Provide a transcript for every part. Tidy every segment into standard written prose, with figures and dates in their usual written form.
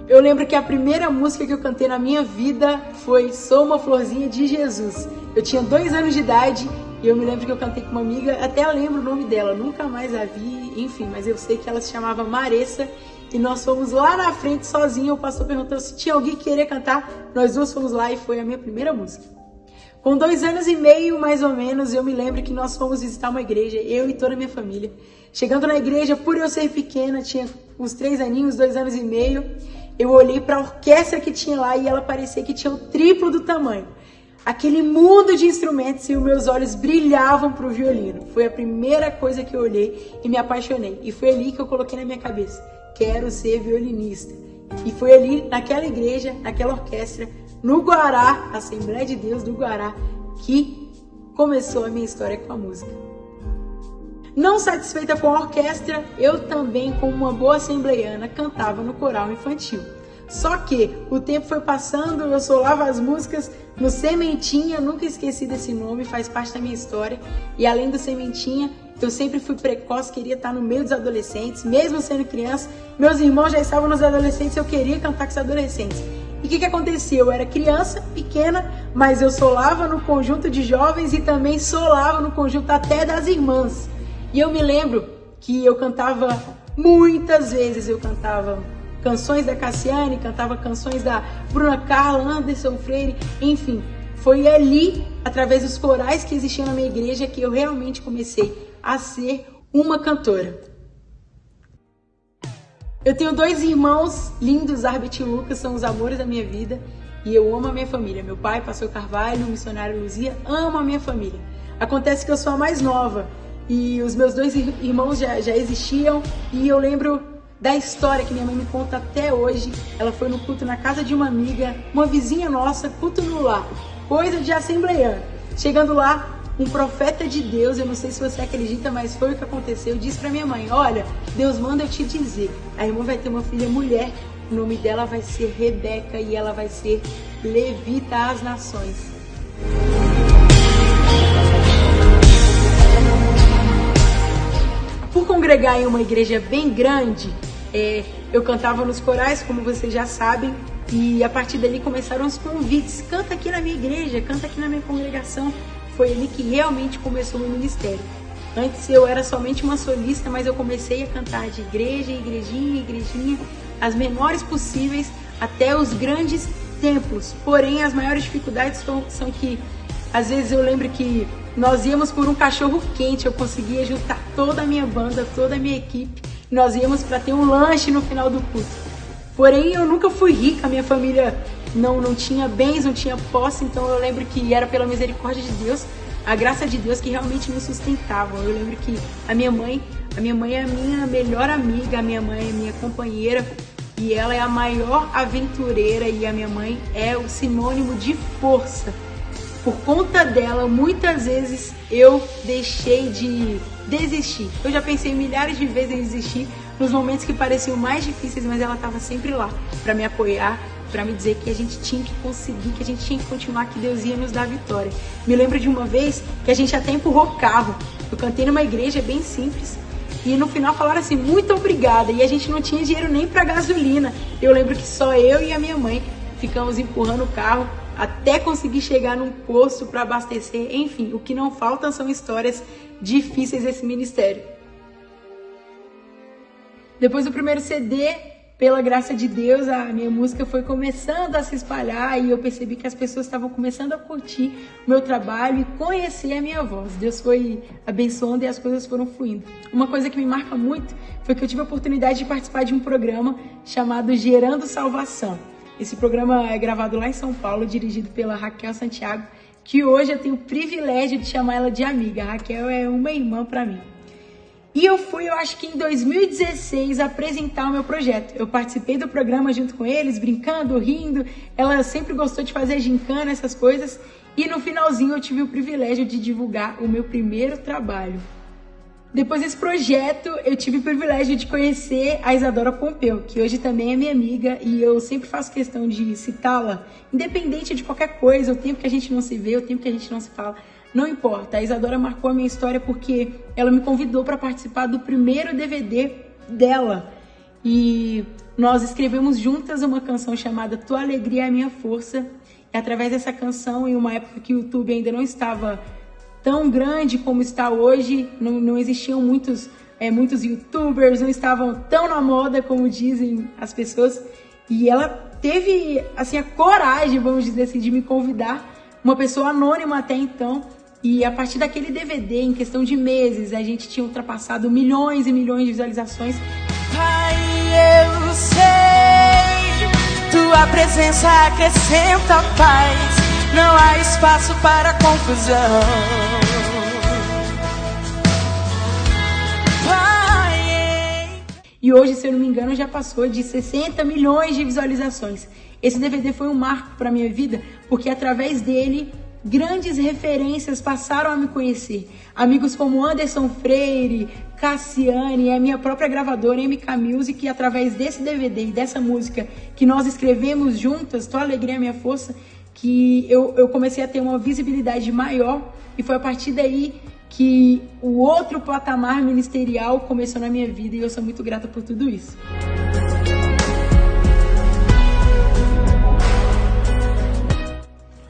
Eu lembro que a primeira música que eu cantei na minha vida foi Sou uma Florzinha de Jesus. Eu tinha 2 anos de idade e eu me lembro que eu cantei com uma amiga, até lembro o nome dela, nunca mais a vi, enfim, mas eu sei que ela se chamava Maressa e nós fomos lá na frente sozinha, o pastor perguntou se tinha alguém que queria cantar, nós duas fomos lá e foi a minha primeira música. Com 2 anos e meio, mais ou menos, eu me lembro que nós fomos visitar uma igreja, eu e toda a minha família. Chegando na igreja, por eu ser pequena, tinha uns 3 aninhos, 2 anos e meio, eu olhei para a orquestra que tinha lá e ela parecia que tinha o triplo do tamanho. Aquele mundo de instrumentos e os meus olhos brilhavam para o violino. Foi a primeira coisa que eu olhei e me apaixonei. E foi ali que eu coloquei na minha cabeça, quero ser violinista. E foi ali, naquela igreja, naquela orquestra, no Guará, Assembleia de Deus do Guará, que começou a minha história com a música. Não satisfeita com a orquestra, eu também, como uma boa assembleiana, cantava no coral infantil. Só que o tempo foi passando, eu solava as músicas no Sementinha, nunca esqueci desse nome, faz parte da minha história. E além do Sementinha, eu sempre fui precoce, queria estar no meio dos adolescentes, mesmo sendo criança. Meus irmãos já estavam nos adolescentes, eu queria cantar com os adolescentes. E o que aconteceu? Eu era criança, pequena, mas eu solava no conjunto de jovens e também solava no conjunto até das irmãs. E eu me lembro que eu cantava muitas vezes, eu cantava canções da Cassiane, cantava canções da Bruna Carla, Anderson Freire, enfim. Foi ali, através dos corais que existiam na minha igreja, que eu realmente comecei a ser uma cantora. Eu tenho 2 irmãos lindos, Arbit e Lucas, são os amores da minha vida e eu amo a minha família. Meu pai, pastor Carvalho, missionário Luzia, amo a minha família. Acontece que eu sou a mais nova e os meus 2 irmãos já existiam e eu lembro da história que minha mãe me conta até hoje. Ela foi no culto na casa de uma amiga, uma vizinha nossa, culto no lar, coisa de assembleiano. Chegando lá, um profeta de Deus, eu não sei se você acredita, mas foi o que aconteceu, disse pra minha mãe, olha, Deus manda eu te dizer, a irmã vai ter uma filha mulher, o nome dela vai ser Rebeca e ela vai ser levita às nações. Por congregar em uma igreja bem grande, eu cantava nos corais, como vocês já sabem, e a partir dali começaram os convites, canta aqui na minha igreja, canta aqui na minha congregação. Foi ali que realmente começou o meu ministério. Antes eu era somente uma solista, mas eu comecei a cantar de igreja, igrejinha, as menores possíveis, até os grandes templos. Porém, as maiores dificuldades são que, às vezes eu lembro que nós íamos por um cachorro quente, eu conseguia juntar toda a minha banda, toda a minha equipe, nós íamos para ter um lanche no final do culto. Porém, eu nunca fui rica, minha família não tinha bens, não tinha posse, então eu lembro que era pela misericórdia de Deus, a graça de Deus que realmente me sustentava. Eu lembro que a minha mãe é a minha melhor amiga, a minha mãe é minha companheira e ela é a maior aventureira e a minha mãe é o sinônimo de força. Por conta dela, muitas vezes eu deixei de desistir. Eu já pensei milhares de vezes em desistir nos momentos que pareciam mais difíceis, mas ela estava sempre lá para me apoiar, para me dizer que a gente tinha que conseguir, que a gente tinha que continuar, que Deus ia nos dar vitória. Me lembro de uma vez que a gente até empurrou carro. Eu cantei numa igreja bem simples e no final falaram assim, muito obrigada, e a gente não tinha dinheiro nem para gasolina. Eu lembro que só eu e a minha mãe ficamos empurrando o carro até conseguir chegar num posto para abastecer. Enfim, o que não falta são histórias difíceis desse ministério. Depois do primeiro CD, pela graça de Deus, a minha música foi começando a se espalhar e eu percebi que as pessoas estavam começando a curtir o meu trabalho e conhecer a minha voz. Deus foi abençoando e as coisas foram fluindo. Uma coisa que me marca muito foi que eu tive a oportunidade de participar de um programa chamado Gerando Salvação. Esse programa é gravado lá em São Paulo, dirigido pela Raquel Santiago, que hoje eu tenho o privilégio de chamar ela de amiga. A Raquel é uma irmã para mim. E eu fui, eu acho que em 2016, apresentar o meu projeto. Eu participei do programa junto com eles, brincando, rindo. Ela sempre gostou de fazer gincana, essas coisas. E no finalzinho eu tive o privilégio de divulgar o meu primeiro trabalho. Depois desse projeto, eu tive o privilégio de conhecer a Isadora Pompeu, que hoje também é minha amiga, e eu sempre faço questão de citá-la, independente de qualquer coisa, o tempo que a gente não se vê, o tempo que a gente não se fala, não importa. A Isadora marcou a minha história porque ela me convidou para participar do primeiro DVD dela. E nós escrevemos juntas uma canção chamada Tua Alegria é a Minha Força. E através dessa canção, em uma época que o YouTube ainda não estava tão grande como está hoje, não existiam muitos youtubers, não estavam tão na moda como dizem as pessoas. E ela teve assim, a coragem, vamos dizer assim, de me convidar, uma pessoa anônima até então. E a partir daquele DVD, em questão de meses, a gente tinha ultrapassado milhões e milhões de visualizações. Pai, eu sei, tua presença acrescenta paz, não há espaço para confusão. Pai, e hoje, se eu não me engano, já passou de 60 milhões de visualizações. Esse DVD foi um marco para minha vida, porque através dele, grandes referências passaram a me conhecer. Amigos como Anderson Freire, Cassiane, a minha própria gravadora MK Music, e através desse DVD e dessa música que nós escrevemos juntas, Tua Alegria é a Minha Força, que eu comecei a ter uma visibilidade maior, e foi a partir daí que o outro patamar ministerial começou na minha vida, e eu sou muito grata por tudo isso.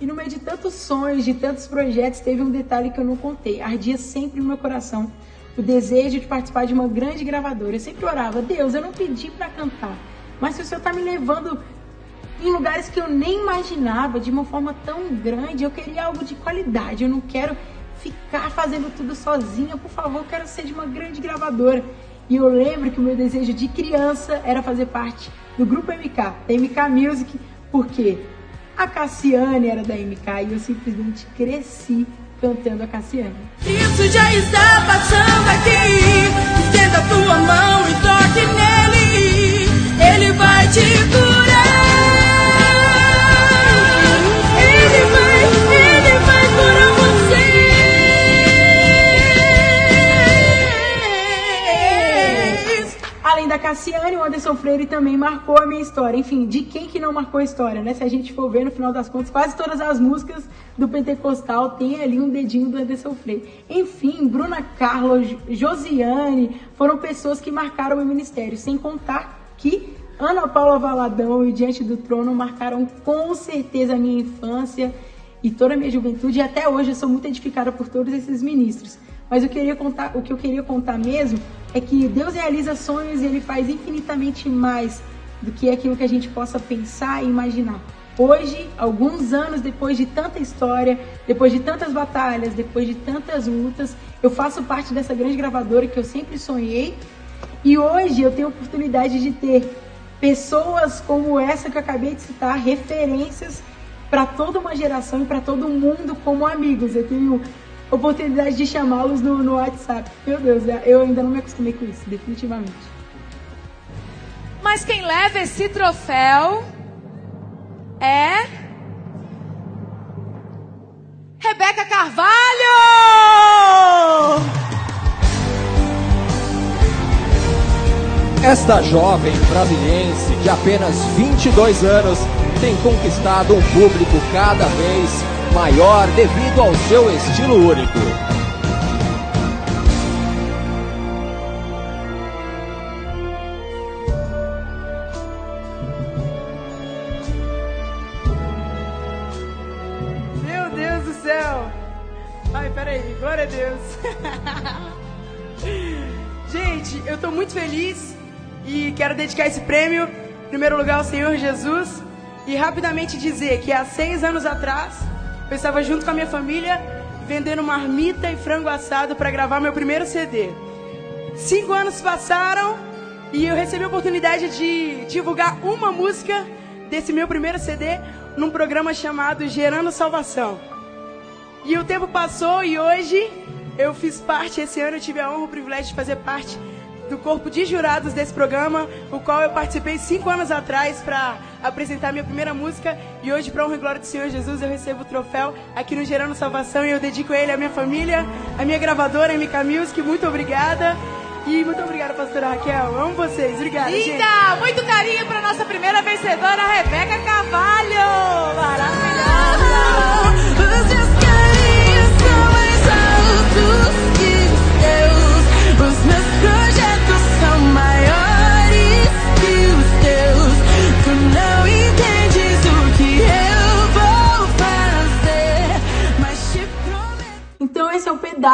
E no meio de tantos sonhos, de tantos projetos, teve um detalhe que eu não contei. Ardia sempre no meu coração o desejo de participar de uma grande gravadora. Eu sempre orava: Deus, eu não pedi para cantar, mas se o Senhor está me levando em lugares que eu nem imaginava, de uma forma tão grande, eu queria algo de qualidade. Eu não quero ficar fazendo tudo sozinha, por favor, eu quero ser de uma grande gravadora. E eu lembro que o meu desejo de criança era fazer parte do grupo MK, da MK Music, porque a Cassiane era da MK e eu simplesmente cresci cantando a Cassiane. isso já está passando aqui, estenda a tua mão e toque nele, ele vai te curar. Ele vai curar você. Além da Cassiane, o Anderson Freire também marcou a minha história. Enfim, de quem que não marcou a história, né? Se a gente for ver, no final das contas, quase todas as músicas do Pentecostal tem ali um dedinho do Anderson Freire. Enfim, Bruna Carla, Josiane, foram pessoas que marcaram o meu ministério. Sem contar que Ana Paula Valadão e Diante do Trono marcaram com certeza a minha infância e toda a minha juventude. E até hoje eu sou muito edificada por todos esses ministros. Mas o que eu queria contar mesmo é que Deus realiza sonhos e Ele faz infinitamente mais do que aquilo que a gente possa pensar e imaginar. Hoje, alguns anos depois de tanta história, depois de tantas batalhas, depois de tantas lutas, eu faço parte dessa grande gravadora que eu sempre sonhei. E hoje eu tenho a oportunidade de ter pessoas como essa que eu acabei de citar, referências para toda uma geração e para todo mundo como amigos. Eu tenho oportunidade de chamá-los no WhatsApp. Meu Deus, eu ainda não me acostumei com isso, definitivamente. Mas quem leva esse troféu é Rebeca Carvalho! Esta jovem brasiliense de apenas 22 anos tem conquistado um público cada vez maior devido ao seu estilo único. Meu Deus do céu! Ai, peraí, glória a Deus! Gente, eu tô muito feliz e quero dedicar esse prêmio, em primeiro lugar, ao Senhor Jesus. E rapidamente dizer que há 6 anos atrás, eu estava junto com a minha família, vendendo marmita e frango assado para gravar meu primeiro CD. 5 anos passaram e eu recebi a oportunidade de divulgar uma música desse meu primeiro CD num programa chamado Gerando Salvação. E o tempo passou e hoje eu fiz parte, esse ano eu tive a honra e o privilégio de fazer parte do corpo de jurados desse programa, o qual eu participei 5 anos atrás para apresentar minha primeira música. E hoje, para honra e glória do Senhor Jesus, eu recebo o troféu aqui no Gerando Salvação e eu dedico ele à minha família, à minha gravadora, MK Music. Muito obrigada. E muito obrigada, pastora Raquel. Eu amo vocês. Obrigada, Linda! gente. Muito carinho para nossa primeira vencedora, Rebeca Carvalho! Maravilhosa! Os teus carinhos são mais altos que os teus. Os meus projetos são maiores que os teus.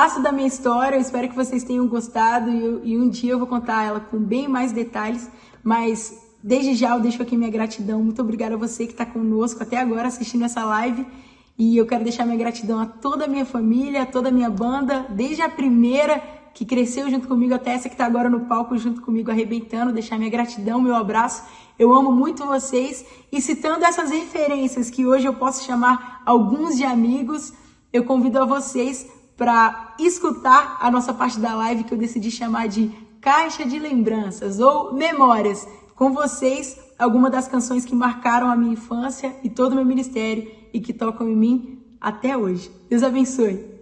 pedaço da minha história. Eu espero que vocês tenham gostado e um dia eu vou contar ela com bem mais detalhes, mas desde já eu deixo aqui minha gratidão. Muito obrigada a você que está conosco até agora assistindo essa live. E eu quero deixar minha gratidão a toda a minha família, a toda a minha banda, desde a primeira que cresceu junto comigo até essa que está agora no palco junto comigo arrebentando. Deixar minha gratidão, meu abraço. Eu amo muito vocês. E citando essas referências que hoje eu posso chamar alguns de amigos, eu convido a vocês para escutar a nossa parte da live que eu decidi chamar de Caixa de Lembranças ou Memórias. Com vocês, algumas das canções que marcaram a minha infância e todo o meu ministério e que tocam em mim até hoje. Deus abençoe.